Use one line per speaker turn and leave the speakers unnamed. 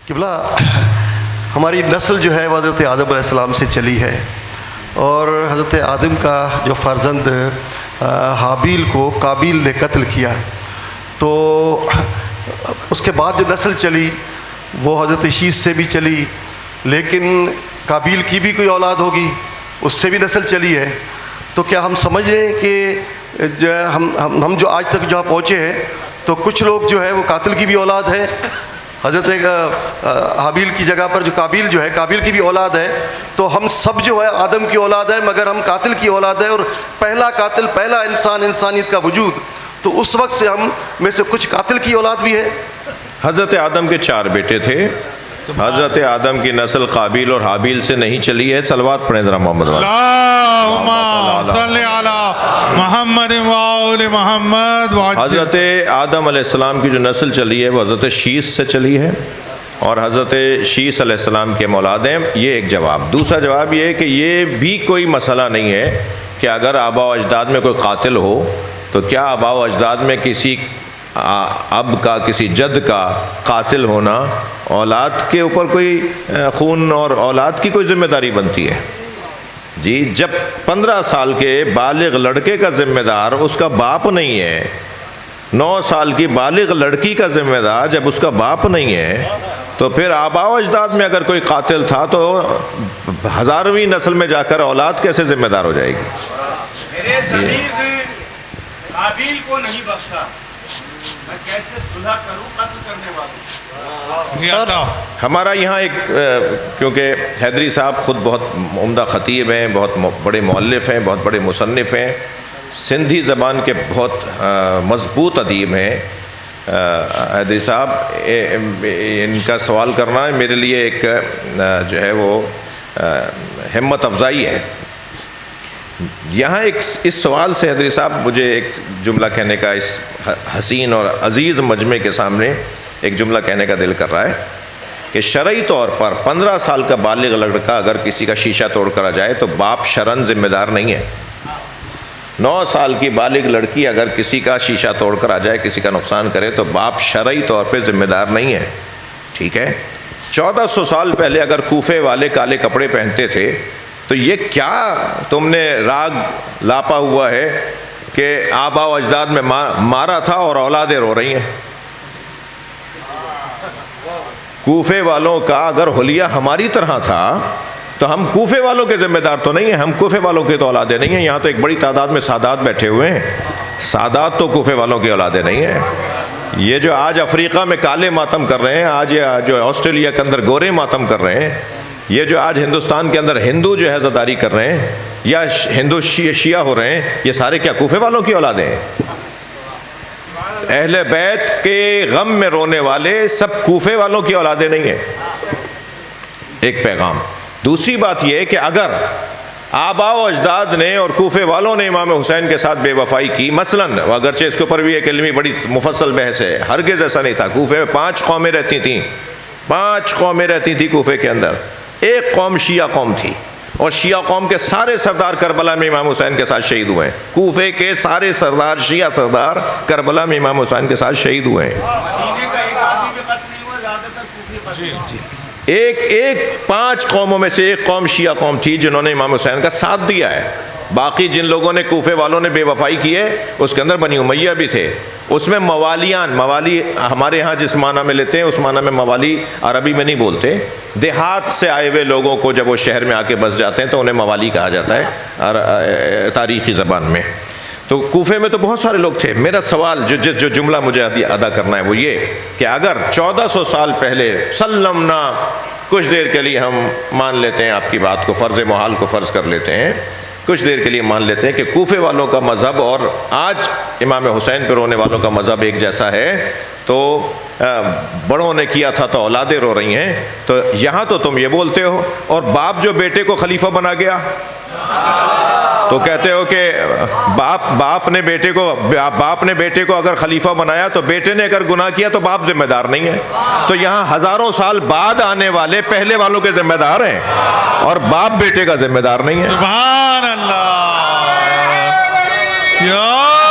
قبلہ ہماری نسل جو ہے وہ حضرت آدم علیہ السلام سے چلی ہے، اور حضرت آدم کا جو فرزند حابیل کو قابیل نے قتل کیا، تو اس کے بعد جو نسل چلی وہ حضرت شیث سے بھی چلی، لیکن قابیل کی بھی کوئی اولاد ہوگی، اس سے بھی نسل چلی ہے۔ تو کیا ہم سمجھ رہے ہیں کہ ہم جو آج تک جہاں پہنچے ہیں تو کچھ لوگ جو ہے وہ قاتل کی بھی اولاد ہے، حضرت حابیل کی جگہ پر جو قابیل جو ہے قابیل کی بھی اولاد ہے، تو ہم سب جو ہے آدم کی اولاد ہے، مگر ہم قاتل کی اولاد ہے، اور پہلا قاتل، پہلا انسان، انسانیت کا وجود، تو اس وقت سے ہم میں سے کچھ قاتل کی اولاد بھی ہے۔
حضرت آدم کے 4 بیٹے تھے، حضرت آدم کی نسل قابیل اور حابیل سے نہیں چلی ہے۔ صلوات پڑھیں ذرا محمد والے۔
اللہم صلی علی محمد و آل محمد۔
حضرت آدم علیہ السلام کی جو نسل چلی ہے وہ حضرت شیث سے چلی ہے، اور حضرت شیث علیہ السلام کے اولاد ہیں۔ یہ ایک جواب۔ دوسرا جواب یہ ہے کہ یہ بھی کوئی مسئلہ نہیں ہے کہ اگر آبا و اجداد میں کوئی قاتل ہو تو کیا آبا و اجداد میں کسی اب کا، کسی جد کا قاتل ہونا اولاد کے اوپر کوئی خون اور اولاد کی کوئی ذمہ داری بنتی ہے؟ جی، جب 15 سال کے بالغ لڑکے کا ذمہ دار اس کا باپ نہیں ہے، 9 سال کی بالغ لڑکی کا ذمہ دار جب اس کا باپ نہیں ہے، تو پھر آبا و اجداد میں اگر کوئی قاتل تھا تو 1000ویں نسل میں جا کر اولاد کیسے ذمہ دار ہو جائے گی؟
میرے صدیق قابیل کو نہیں بخشا، میں کیسے صلح کروں قتل کرنے والوں؟
ہمارا یہاں ایک، کیونکہ حیدری صاحب خود بہت عمدہ خطیب ہیں، بہت بڑے مؤلف ہیں، بہت بڑے مصنف ہیں، سندھی زبان کے بہت مضبوط ادیب ہیں۔ حیدری صاحب، ان کا سوال کرنا میرے لیے ایک جو ہے وہ ہمت افزائی ہے۔ یہاں ایک اس سوال سے حیدری صاحب مجھے ایک جملہ کہنے کا، اس حسین اور عزیز مجمع کے سامنے ایک جملہ کہنے کا دل کر رہا ہے کہ شرعی طور پر 15 سال کا بالغ لڑکا اگر کسی کا شیشہ توڑ کر آ جائے تو باپ شرعاً ذمہ دار نہیں ہے۔ 9 سال کی بالغ لڑکی اگر کسی کا شیشہ توڑ کر آ جائے، کسی کا نقصان کرے، تو باپ شرعی طور پہ ذمہ دار نہیں ہے، ٹھیک ہے؟ 1400 سال پہلے اگر کوفے والے کالے کپڑے پہنتے تھے تو یہ کیا تم نے راگ لاپا ہوا ہے کہ آبا و اجداد میں مارا تھا اور اولادیں رو رہی ہیں؟ کوفے والوں کا اگر حلیہ ہماری طرح تھا تو ہم کوفے والوں کے ذمہ دار تو نہیں ہیں، ہم کوفے والوں کے تو اولادیں نہیں ہیں۔ یہاں تو ایک بڑی تعداد میں سادات بیٹھے ہوئے ہیں، سادات تو کوفے والوں کی اولادیں نہیں ہیں۔ یہ جو آج افریقہ میں کالے ماتم کر رہے ہیں، آج جو آسٹریلیا کے اندر گورے ماتم کر رہے ہیں، یہ جو آج ہندوستان کے اندر ہندو جو ہے عزاداری کر رہے ہیں یا ہندو شیعہ ہو رہے ہیں، یہ سارے کیا کوفے والوں کی اولادیں ہیں؟ اہل بیت کے غم میں رونے والے سب کوفے والوں کی اولادیں نہیں ہیں۔ ایک پیغام۔ دوسری بات یہ کہ اگر آبا و اجداد نے اور کوفے والوں نے امام حسین کے ساتھ بے وفائی کی، مثلاً، اگرچہ اس کے اوپر بھی ایک علمی بڑی مفصل بحث ہے، ہرگز ایسا نہیں تھا۔ کوفے میں 5 قومیں رہتی تھیں، 5 قومیں رہتی تھیں کوفے کے اندر، ایک قوم شیعہ قوم تھی، اور شیعہ قوم کے سارے سردار کربلا میں امام حسین کے ساتھ شہید ہوئے ہیں۔ کوفے کے سارے سردار، شیعہ سردار، کربلا میں امام حسین کے ساتھ شہید ہوئے ہیں۔
مدینے کا ایک آدمی بھی قتل نہیں ہوا، زیادہ تر کوفے قتل ہوئے۔
ایک 5 قوموں میں سے ایک قوم شیعہ قوم تھی جنہوں نے امام حسین کا ساتھ دیا ہے۔ باقی جن لوگوں نے کوفے والوں نے بے وفائی کی ہے، اس کے اندر بنی امیہ بھی تھے، اس میں موالی ہمارے ہاں جس معنی میں لیتے ہیں اس معنی میں موالی عربی میں نہیں بولتے، دیہات سے آئے ہوئے لوگوں کو جب وہ شہر میں آ کے بس جاتے ہیں تو انہیں موالی کہا جاتا ہے تاریخی زبان میں۔ تو کوفے میں تو بہت سارے لوگ تھے۔ میرا سوال جو جملہ مجھے ادا کرنا ہے وہ یہ کہ اگر 1400 سال پہلے سلمنا، کچھ دیر کے لیے ہم مان لیتے ہیں آپ کی بات کو، فرض محال کو فرض کر لیتے ہیں، کچھ دیر کے لیے مان لیتے ہیں کہ کوفے والوں کا مذہب اور آج امام حسین پہ رونے والوں کا مذہب ایک جیسا ہے، تو بڑوں نے کیا تھا تو اولادیں رو رہی ہیں، تو یہاں تو تم یہ بولتے ہو، اور باپ جو بیٹے کو خلیفہ بنا گیا تو کہتے ہو کہ باپ نے بیٹے کو اگر خلیفہ بنایا تو بیٹے نے اگر گناہ کیا تو باپ ذمہ دار نہیں ہے، تو یہاں ہزاروں سال بعد آنے والے پہلے والوں کے ذمہ دار ہیں اور باپ بیٹے کا ذمہ دار نہیں ہے۔
سبحان اللہ یا